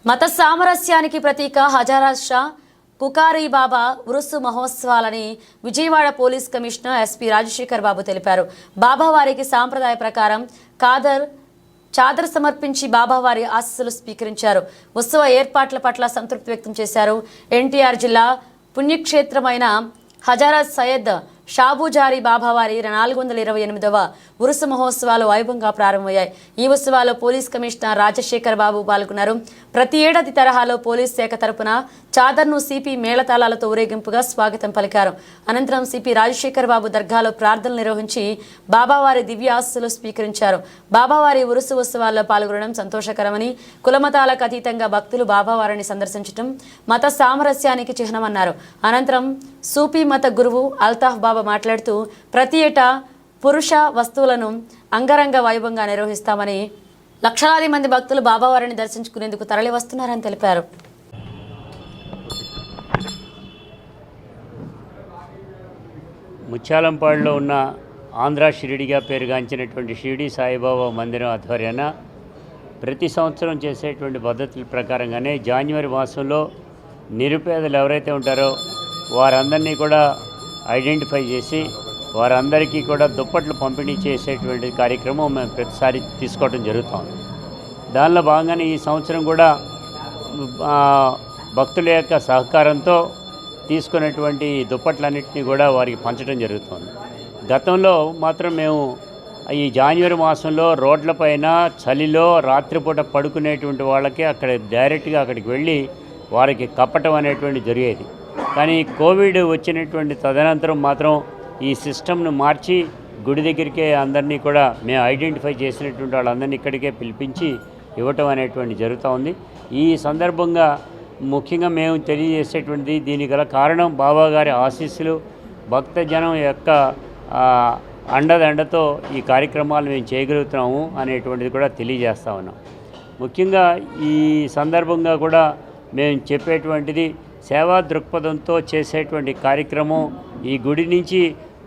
మత సామరస్యానికి ప్రతీక హజారా షా కుకారీ బాబా ఉరుసు మహోత్సవాలని Vijayawada police commissioner SP Rajasekhar Babu తెలిపారు. బాబావారికి సాంప్రదాయ ప్రకారం చాదర్ సమర్పించి బాబావారి ఆశీస్సులు స్వీకరించారు. ఉత్సవ ఏర్పాట్ల పట్ల సంతృప్తి వ్యక్తం చేశారు. ఎన్టీఆర్ జిల్లా పుణ్యక్షేత్రమైన హజారా సయ్యద్ షాబుజారీ బాబావారి 428వ ఉరుసు మహోత్సవాలు వైభవంగా ప్రారంభమయ్యాయి. ఈ ఉత్సవాల్లో పోలీస్ కమిషనర్ రాజశేఖర్ బాబు పాల్గొన్నారు. ప్రతి ఏడాది తరహాలో పోలీస్ శాఖ తరపున చాదర్ను సిపి మేళతాళాలతో ఊరేగింపుగా స్వాగతం పలికారు. అనంతరం సిపి రాజశేఖర్ బాబు దర్గాలో ప్రార్థనలు నిర్వహించి బాబావారి దివ్య ఆశీస్సులు స్వీకరించారు. బాబావారి ఉరుసు ఉత్సవాల్లో పాల్గొనడం సంతోషకరమని, కులమతాలకు అతీతంగా భక్తులు బాబావారిని సందర్శించడం మత సామరస్యానికి చిహ్నమన్నారు. అనంతరం సూఫీ మత గురువు అల్తాఫ్ బాబా మాట్లాడుతూ ప్రతి ఏటా పురుష వస్తువులను అంగరంగ వైభవంగా నిర్వహిస్తామని, లక్షలాది మంది భక్తులు బాబావారిని దర్శించుకునేందుకు తరలి వస్తున్నారని తెలిపారు. ముత్యాలంపాడులో ఉన్న ఆంధ్ర షిరిడిగా పేరుగాంచినటువంటి షిరిడి సాయిబాబా మందిరం ఆధ్వర్యాన ప్రతి సంవత్సరం చేసేటువంటి పద్ధతుల ప్రకారంగానే జనవరి మాసంలో నిరుపేదలు ఎవరైతే ఉంటారో వారందరినీ కూడా ఐడెంటిఫై చేసి వారందరికీ కూడా దుప్పట్లు పంపిణీ చేసేటువంటి కార్యక్రమం మేము ప్రతిసారి తీసుకోవడం జరుగుతుంది. దానిలో భాగంగానే ఈ సంవత్సరం కూడా భక్తుల యొక్క సహకారంతో తీసుకున్నటువంటి దుప్పట్లన్నింటినీ కూడా వారికి పంచడం జరుగుతుంది. గతంలో మాత్రం మేము ఈ జనవరి మాసంలో రోడ్లపైన చలిలో రాత్రిపూట పడుకునేటువంటి వాళ్ళకి అక్కడ డైరెక్ట్గా అక్కడికి వెళ్ళి వారికి కప్పటం అనేటువంటి జరిగేది. కానీ కోవిడ్ వచ్చినటువంటి తదనంతరం మాత్రం ఈ సిస్టమ్ను మార్చి గుడి దగ్గరికే అందరినీ కూడా మేము ఐడెంటిఫై చేసినటువంటి వాళ్ళందరినీ ఇక్కడికే పిలిపించి ఇవ్వటం అనేటువంటి జరుగుతూ ఉంది. ఈ సందర్భంగా ముఖ్యంగా మేము తెలియజేసేటువంటిది దీనికి గల కారణం బాబాగారి ఆశీస్సులు, భక్తజనం యొక్క అండదండతో ఈ కార్యక్రమాలు మేము చేయగలుగుతున్నాము అనేటువంటిది కూడా తెలియజేస్తూ ఉన్నాం. ముఖ్యంగా ఈ సందర్భంగా కూడా మేము చెప్పేటువంటిది సేవా దృక్పథంతో చేసేటువంటి కార్యక్రమం, ఈ గుడి నుంచి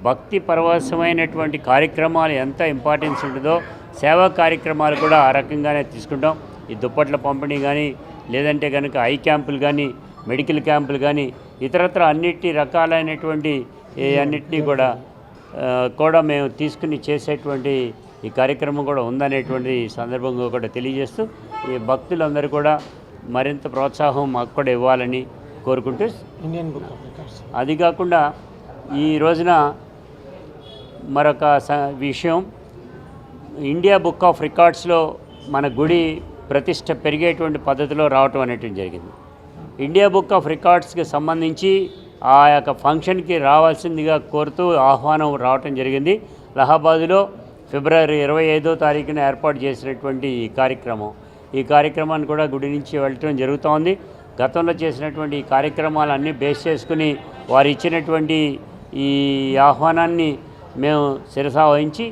భక్తి పరవశమైనటువంటి కార్యక్రమాలు ఎంత ఇంపార్టెన్స్ ఉంటుందో సేవా కార్యక్రమాలు కూడా ఆ రకంగానే తీసుకుంటాం. ఈ దుప్పట్ల పంపిణీ కానీ, లేదంటే కనుక ఐ క్యాంపులు కానీ, మెడికల్ క్యాంపులు కానీ, ఇతరత్ర అన్నిటి రకాలైనటువంటి అన్నిటినీ కూడా మేము తీసుకుని చేసేటువంటి ఈ కార్యక్రమం కూడా ఉందనేటువంటి సందర్భంగా కూడా తెలియజేస్తూ ఈ భక్తులందరూ కూడా మరింత ప్రోత్సాహం మాకు కూడా ఇవ్వాలని కోరుకుంటూ, అది కాకుండా ఈ రోజున మరొక విషయం, ఇండియా బుక్ ఆఫ్ రికార్డ్స్లో మన గుడి ప్రతిష్ట పెరిగేటువంటి పద్ధతిలో రావటం అనేటువంటి జరిగింది. ఇండియా బుక్ ఆఫ్ రికార్డ్స్కి సంబంధించి ఆ యొక్క ఫంక్షన్కి రావాల్సిందిగా కోరుతూ ఆహ్వానం రావటం జరిగింది. అలహాబాదులో ఫిబ్రవరి 25వ తారీఖున ఏర్పాటు చేసినటువంటి ఈ కార్యక్రమాన్ని కూడా గుడి నుంచి వెళ్ళటం జరుగుతోంది. గతంలో చేసినటువంటి ఈ కార్యక్రమాలన్నీ బేస్ చేసుకుని వారు ఇచ్చినటువంటి ఈ ఆహ్వానాన్ని మేము శిరసా వహించి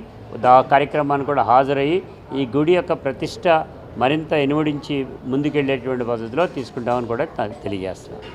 ఆ కార్యక్రమాన్ని కూడా హాజరయ్యి ఈ గుడి యొక్క ప్రతిష్ట మరింత ఇనుమడించి ముందుకెళ్ళేటువంటి పద్ధతిలో తీసుకుంటామని కూడా తెలియజేస్తున్నాం.